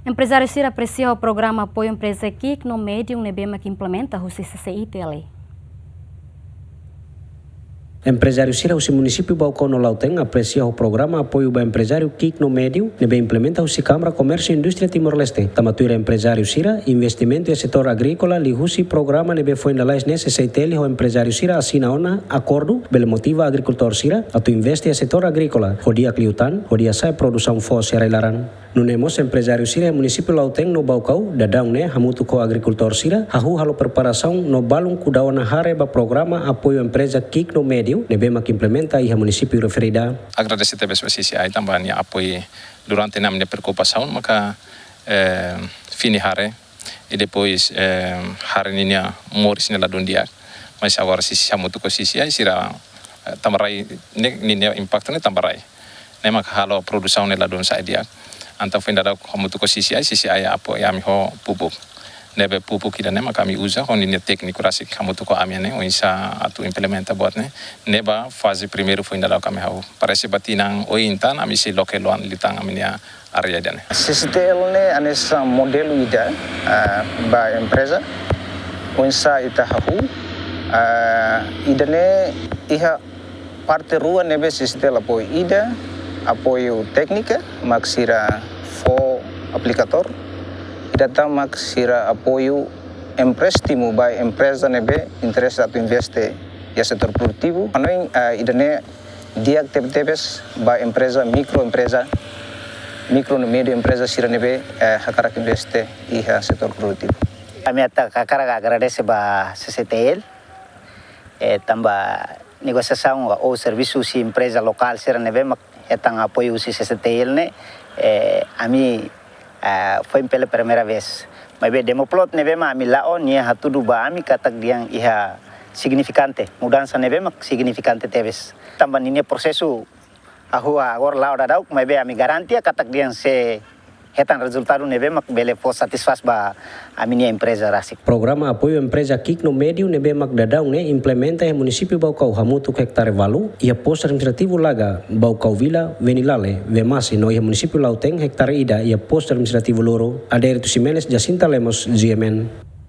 Empresários Sira aprecia o programa Apoio Empresa KIC no médio nebema que implementa o CCCITL. Empresário Sira, o município Balcão no Lauteng aprecia o programa Apoio ao Empresário KIC no médio, nebe implementa o Câmara Comércio e Indústria Timor-Leste. Tamatuira Empresário Sira, investimento em setor agrícola, lihusi programa nebe foi na lais nesse CTL, o Empresário Sira assina ona acordo, bele motiva agricultor Sira, a tu investe em setor agrícola, rodia cliutan, rodia sai produção fosse arailaran. No nemos Empresário Sira, município Lauteng no Balcão, dadang ne, hamutu ko agricultor Sira, hahu halo preparação no balong kudawana hareba programa Apoio à Empresa KIC no médio, nebema que implementa e a município referida. Agradecer também a CCI também apoio durante a minha preocupação, maka fini hare e depois hare ninya moris nela dundia, mas agora se hamutu ko CCI sira tamarai ninya impacto ne tamarai, ne maka halo produção nela dun sa dia. Anta foi dada hamutu ko CCI apoio ami ho pupuk. Nebe pupuk kita nema kami usa honinha técnico rasik hamutu ko ami ne oisa atu implementa bot ne neba fase primeiro foi dada kami hau parece batinang ointan ami se lokeloan litang aminia area dane CCTL ne anessa modelo ida ba empresa oisa ita hahu ida ne iha parte rua nebe CCTL apoio ida apoio técnica maxira fo aplicator datang sira apoio empréstimo by empresa nebe interessado investe ya setor produtivo anoin idane dia tebes by empresa micro no medio empresa sira nebe hakarak investe iha setor produtivo. Kami kakara agradece ba CCTL tamba negociação ou serviço si empresa local sira nebe etang apoio si CCTL ne ami foi pela primeira vez. Mas bem, demoplot neve ma amilao nia hatudu ba ami katak diang iha significante. Mudança neve ma significante teves. Tambah ini prosesu ahua agora lá ora dauk, mas bem ami garantia katak diang se hetan resultado neve mak bele fo satisfaz ba a minha empresa rasik. Programa Apoio à Empresa KIC no médio nebe mak dadang ne implementa em município Balcão hamutu hectare valu e a posto administrativo laga Balcão Vila Venilale vemasi no município Lauteng hectare ida e a posto administrativo loro Adérito Ximenes Jacinta Lemos GMN.